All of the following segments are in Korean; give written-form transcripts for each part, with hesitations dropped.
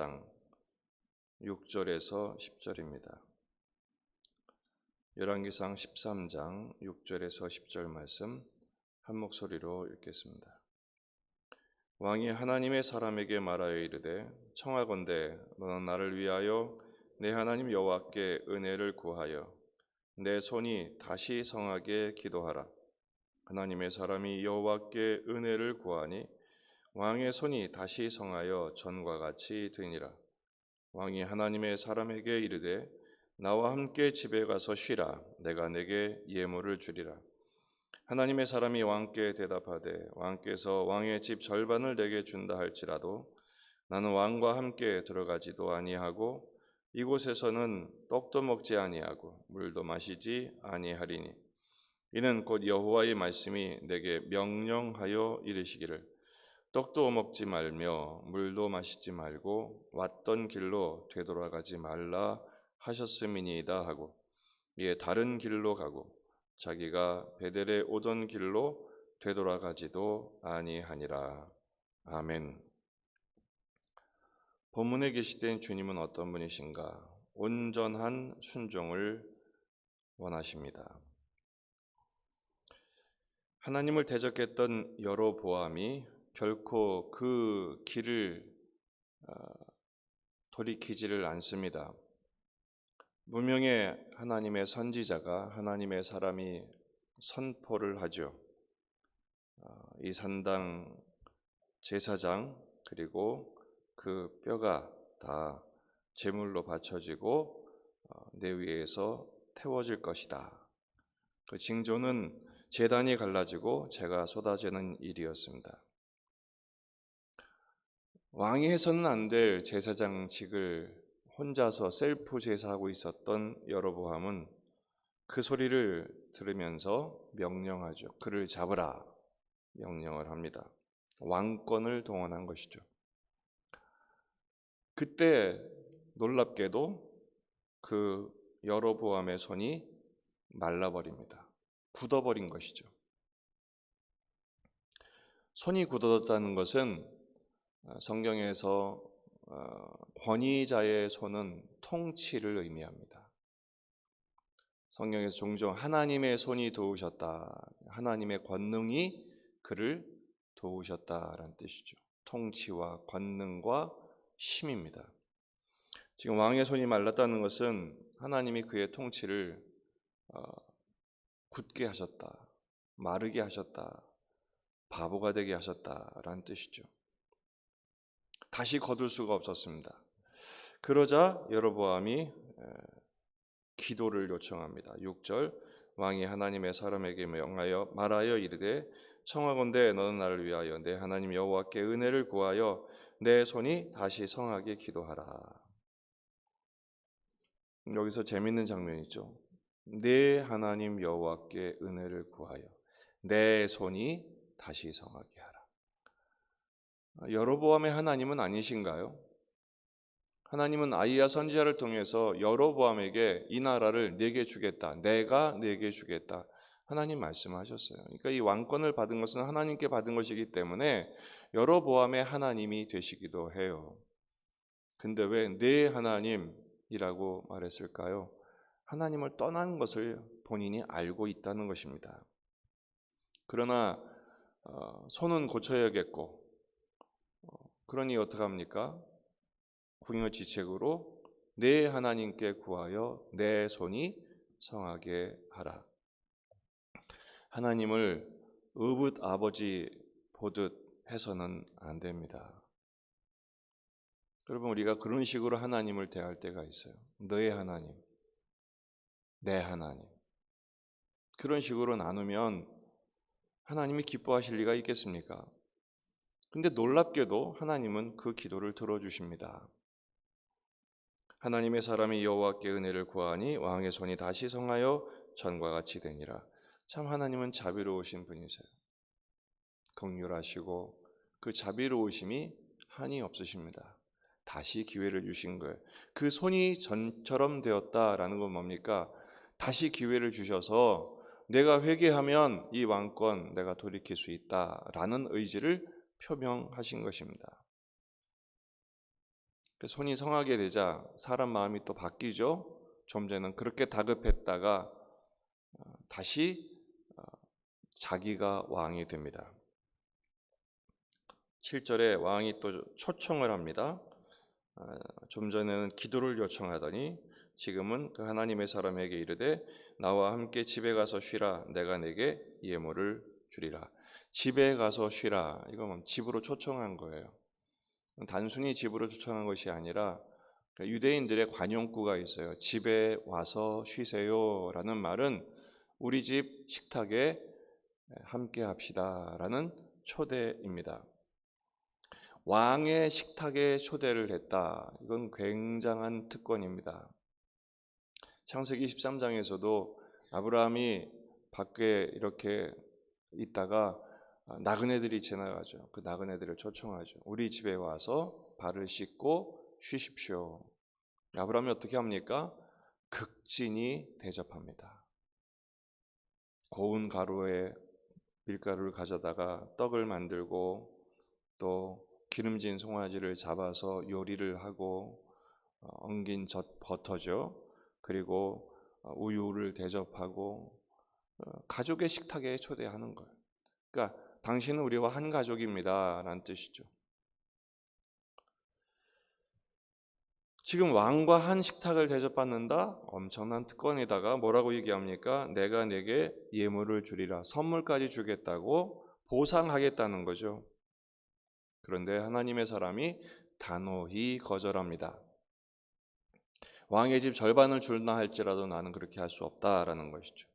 14장 6절에서 10절입니다. 열왕기상 13장 6절에서 10절 말씀 한 목소리로 읽겠습니다. 왕이 하나님의 사람에게 말하여 이르되 청하건대 너는 나를 위하여 내 하나님 여호와께 은혜를 구하여 내 손이 다시 성하게 기도하라. 하나님의 사람이 여호와께 은혜를 구하니 왕의 손이 다시 성하여 전과 같이 되니라. 왕이 하나님의 사람에게 이르되 나와 함께 집에 가서 쉬라. 내가 내게 예물을 주리라. 하나님의 사람이 왕께 대답하되 왕께서 왕의 집 절반을 내게 준다 할지라도 나는 왕과 함께 들어가지도 아니하고 이곳에서는 떡도 먹지 아니하고 물도 마시지 아니하리니 이는 곧 여호와의 말씀이 내게 명령하여 이르시기를 떡도 먹지 말며 물도 마시지 말고 왔던 길로 되돌아가지 말라 하셨음이니이다 하고 이에 다른 길로 가고 자기가 베델에 오던 길로 되돌아가지도 아니하니라. 아멘. 본문에 계시된 주님은 어떤 분이신가? 온전한 순종을 원하십니다. 하나님을 대적했던 여로보암이 결코 그 길을 돌이키지를 않습니다. 무명의 하나님의 선지자가 하나님의 사람이 선포를 하죠. 이 산당 제사장 그리고 그 뼈가 다 제물로 바쳐지고 내 위에서 태워질 것이다. 그 징조는 제단이 갈라지고 재가 쏟아지는 일이었습니다. 왕이 해서는 안 될 제사장직을 혼자서 셀프 제사하고 있었던 여로보암은 그 소리를 들으면서 명령하죠. 그를 잡으라 명령을 합니다. 왕권을 동원한 것이죠. 그때 놀랍게도 그 여로보암의 손이 말라버립니다. 굳어버린 것이죠. 손이 굳어졌다는 것은 성경에서 권위자의 손은 통치를 의미합니다. 성경에서 종종 하나님의 손이 도우셨다, 하나님의 권능이 그를 도우셨다라는 뜻이죠. 통치와 권능과 힘입니다. 지금 왕의 손이 말랐다는 것은 하나님이 그의 통치를 굳게 하셨다, 마르게 하셨다, 바보가 되게 하셨다라는 뜻이죠. 다시 거둘 수가 없었습니다. 그러자 여로보암이 기도를 요청합니다. 6절 왕이 하나님의 사람에게 명하여 말하여 이르되 청하건대 너는 나를 위하여 내 하나님 여호와께 은혜를 구하여 내 손이 다시 성하게 기도하라. 여기서 재밌는 장면이죠. 내 하나님 여호와께 은혜를 구하여 내 손이 다시 성하게 하라. 여로보암의 하나님은 아니신가요? 하나님은 아히야 선지자를 통해서 여로보암에게 이 나라를 내게 주겠다, 내가 내게 주겠다 하나님 말씀하셨어요. 그러니까 이 왕권을 받은 것은 하나님께 받은 것이기 때문에 여로보암의 하나님이 되시기도 해요. 근데 왜 내 하나님이라고 말했을까요? 하나님을 떠난 것을 본인이 알고 있다는 것입니다. 그러나 손은 고쳐야겠고 그러니 어떡합니까? 궁여지책으로 내 하나님께 구하여 내 손이 성하게 하라. 하나님을 의붓 아버지 보듯 해서는 안 됩니다. 여러분, 우리가 그런 식으로 하나님을 대할 때가 있어요. 너의 하나님, 내 하나님. 그런 식으로 나누면 하나님이 기뻐하실 리가 있겠습니까? 근데 놀랍게도 하나님은 그 기도를 들어주십니다. 하나님의 사람이 여호와께 은혜를 구하니 왕의 손이 다시 성하여 전과 같이 되니라. 참 하나님은 자비로우신 분이세요. 긍휼하시고 그 자비로우심이 한이 없으십니다. 다시 기회를 주신 거예요. 그 손이 전처럼 되었다라는 건 뭡니까? 다시 기회를 주셔서 내가 회개하면 이 왕권 내가 돌이킬 수 있다라는 의지를 표명하신 것입니다. 손이 성하게 되자 사람 마음이 또 바뀌죠. 좀 전에는 그렇게 다급했다가 다시 자기가 왕이 됩니다. 7절에 왕이 또 초청을 합니다. 좀 전에는 기도를 요청하더니 지금은 그 하나님의 사람에게 이르되 나와 함께 집에 가서 쉬라. 내가 내게 예물을 주리라. 집에 가서 쉬라. 이건 집으로 초청한 거예요. 단순히 집으로 초청한 것이 아니라 유대인들의 관용구가 있어요. 집에 와서 쉬세요라는 말은 우리 집 식탁에 함께 합시다라는 초대입니다. 왕의 식탁에 초대를 했다. 이건 굉장한 특권입니다. 창세기 13장에서도 아브라함이 밖에 이렇게 있다가 나그네들이 지나가죠. 그 나그네들을 초청하죠. 우리 집에 와서 발을 씻고 쉬십시오. 아브라함이 어떻게 합니까? 극진히 대접합니다. 고운 가루에 밀가루를 가져다가 떡을 만들고 또 기름진 송아지를 잡아서 요리를 하고 엉긴 버터죠. 그리고 우유를 대접하고 가족의 식탁에 초대하는 거예요. 그러니까 당신은 우리와 한 가족입니다 라는 뜻이죠. 지금 왕과 한 식탁을 대접받는다? 엄청난 특권에다가 뭐라고 얘기합니까? 내가 내게 예물을 주리라. 선물까지 주겠다고 보상하겠다는 거죠. 그런데 하나님의 사람이 단호히 거절합니다. 왕의 집 절반을 줄나 할지라도 나는 그렇게 할 수 없다라는 것이죠.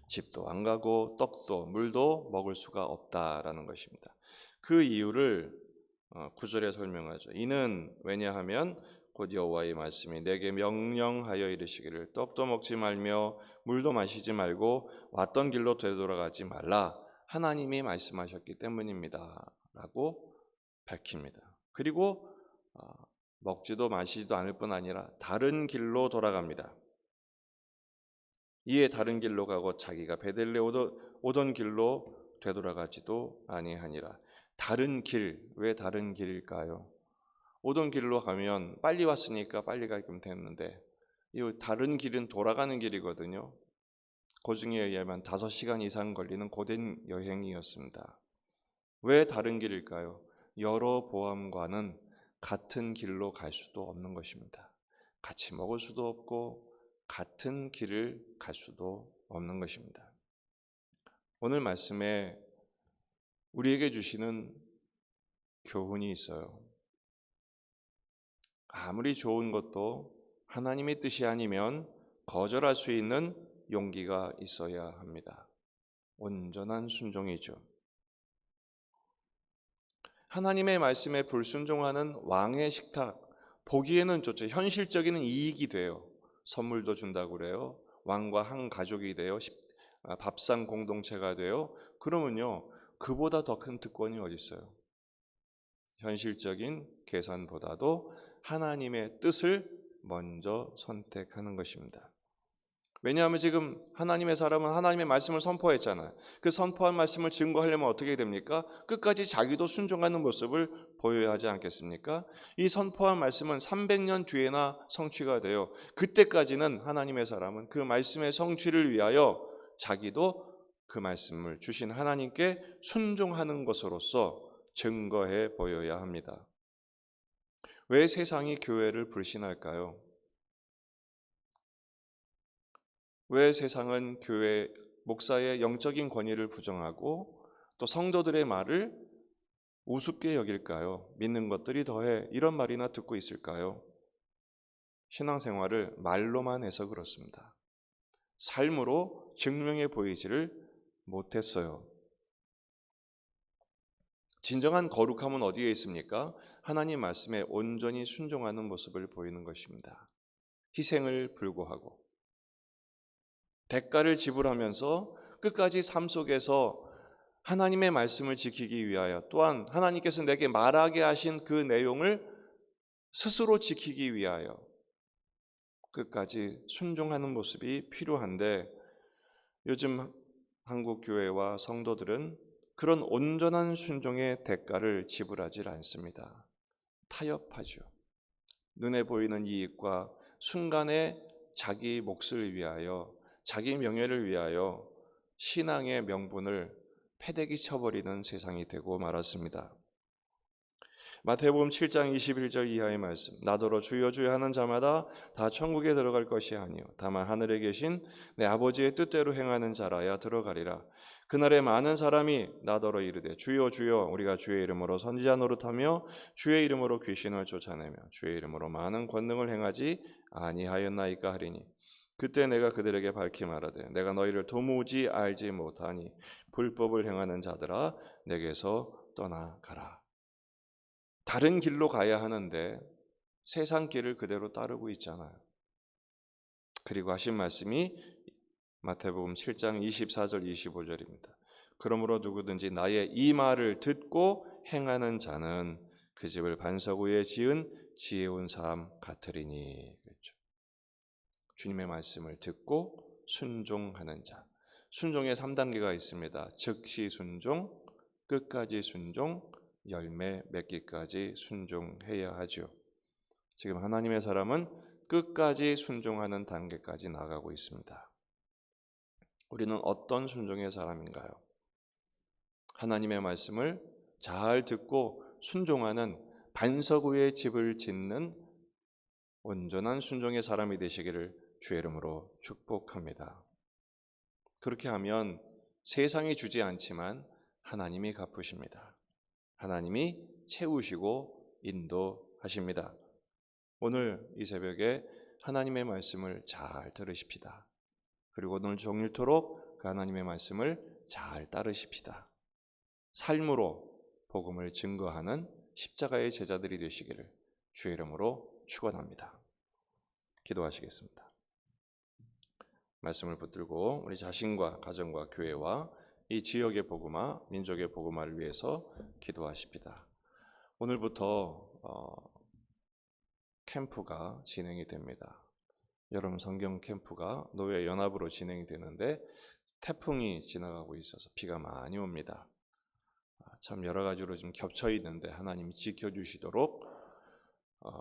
집도 안 가고 떡도 물도 먹을 수가 없다라는 것입니다. 그 이유를 9절에 설명하죠. 이는 왜냐하면 곧 여호와의 말씀이 내게 명령하여 이르시기를 떡도 먹지 말며 물도 마시지 말고 왔던 길로 되돌아가지 말라. 하나님이 말씀하셨기 때문입니다 라고 밝힙니다. 그리고 먹지도 마시지도 않을 뿐 아니라 다른 길로 돌아갑니다. 이에 다른 길로 가고 자기가 베델레 오던 길로 되돌아가지도 아니하니라. 다른 길, 왜 다른 길일까요? 오던 길로 가면 빨리 왔으니까 빨리 가면 됐는데 이 다른 길은 돌아가는 길이거든요. 고증에 의하면 5시간 이상 걸리는 고된 여행이었습니다. 왜 다른 길일까요? 여로보암과는 같은 길로 갈 수도 없는 것입니다. 같이 먹을 수도 없고 같은 길을 갈 수도 없는 것입니다. 오늘 말씀에 우리에게 주시는 교훈이 있어요. 아무리 좋은 것도 하나님의 뜻이 아니면 거절할 수 있는 용기가 있어야 합니다. 온전한 순종이죠. 하나님의 말씀에 불순종하는 왕의 식탁, 보기에는 좋죠. 현실적인 이익이 돼요. 선물도 준다고 그래요. 왕과 한 가족이 돼요. 밥상 공동체가 돼요. 그러면요, 그보다 더 큰 특권이 어디 있어요? 현실적인 계산보다도 하나님의 뜻을 먼저 선택하는 것입니다. 왜냐하면 지금 하나님의 사람은 하나님의 말씀을 선포했잖아요. 그 선포한 말씀을 증거하려면 어떻게 됩니까? 끝까지 자기도 순종하는 모습을 보여야 하지 않겠습니까? 이 선포한 말씀은 300년 뒤에나 성취가 돼요. 그때까지는 하나님의 사람은 그 말씀의 성취를 위하여 자기도 그 말씀을 주신 하나님께 순종하는 것으로서 증거해 보여야 합니다. 왜 세상이 교회를 불신할까요? 왜 세상은 교회 목사의 영적인 권위를 부정하고 또 성도들의 말을 우습게 여길까요? 믿는 것들이 더해 이런 말이나 듣고 있을까요? 신앙생활을 말로만 해서 그렇습니다. 삶으로 증명해 보이지를 못했어요. 진정한 거룩함은 어디에 있습니까? 하나님 말씀에 온전히 순종하는 모습을 보이는 것입니다. 희생을 불구하고 대가를 지불하면서 끝까지 삶 속에서 하나님의 말씀을 지키기 위하여 또한 하나님께서 내게 말하게 하신 그 내용을 스스로 지키기 위하여 끝까지 순종하는 모습이 필요한데 요즘 한국 교회와 성도들은 그런 온전한 순종의 대가를 지불하지 않습니다. 타협하죠. 눈에 보이는 이익과 순간에 자기 몫을 위하여, 자기 명예를 위하여 신앙의 명분을 패대기 쳐버리는 세상이 되고 말았습니다. 마태복음 7장 21절 이하의 말씀. 나더러 주여 주여 하는 자마다 다 천국에 들어갈 것이 아니요 다만 하늘에 계신 내 아버지의 뜻대로 행하는 자라야 들어가리라. 그날에 많은 사람이 나더러 이르되 주여 주여 우리가 주의 이름으로 선지자 노릇하며 주의 이름으로 귀신을 쫓아내며 주의 이름으로 많은 권능을 행하지 아니하였나이까 하리니 그때 내가 그들에게 밝히 말하되 내가 너희를 도무지 알지 못하니 불법을 행하는 자들아 내게서 떠나가라. 다른 길로 가야 하는데 세상 길을 그대로 따르고 있잖아요. 그리고 하신 말씀이 마태복음 7장 24절 25절입니다. 그러므로 누구든지 나의 이 말을 듣고 행하는 자는 그 집을 반석 위에 지은 지혜로운 사람 같으리니. 그렇죠. 주님의 말씀을 듣고 순종하는 자. 순종의 3단계가 있습니다. 즉시 순종, 끝까지 순종, 열매 맺기까지 순종해야 하죠. 지금 하나님의 사람은 끝까지 순종하는 단계까지 나가고 있습니다. 우리는 어떤 순종의 사람인가요? 하나님의 말씀을 잘 듣고 순종하는 반석 위에 집을 짓는 온전한 순종의 사람이 되시기를 주의 이름으로 축복합니다. 그렇게 하면 세상이 주지 않지만 하나님이 갚으십니다. 하나님이 채우시고 인도하십니다. 오늘 이 새벽에 하나님의 말씀을 잘 들으십시다. 그리고 오늘 종일토록 그 하나님의 말씀을 잘 따르십시다. 삶으로 복음을 증거하는 십자가의 제자들이 되시기를 주의 이름으로 축원합니다. 기도하시겠습니다. 말씀을 붙들고 우리 자신과 가정과 교회와 이 지역의 복음화, 민족의 복음화를 위해서 기도하십시다. 오늘부터 캠프가 진행이 됩니다. 여름 성경 캠프가 노예 연합으로 진행이 되는데 태풍이 지나가고 있어서 비가 많이 옵니다. 참 여러 가지로 좀 겹쳐 있는데 하나님이 지켜주시도록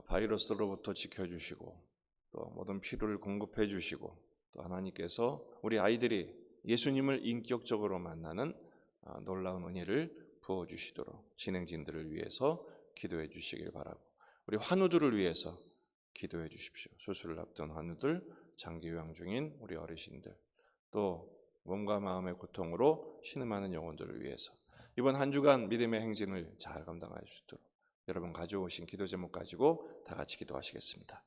바이러스로부터 지켜주시고 또 모든 필요를 공급해 주시고 또 하나님께서 우리 아이들이 예수님을 인격적으로 만나는 놀라운 은혜를 부어주시도록 진행진들을 위해서 기도해 주시길 바라고 우리 환우들을 위해서 기도해 주십시오. 수술을 앞둔 환우들, 장기 요양 중인 우리 어르신들 또 몸과 마음의 고통으로 신음하는 영혼들을 위해서 이번 한 주간 믿음의 행진을 잘 감당할 수 있도록 여러분 가져오신 기도 제목 가지고 다 같이 기도하시겠습니다.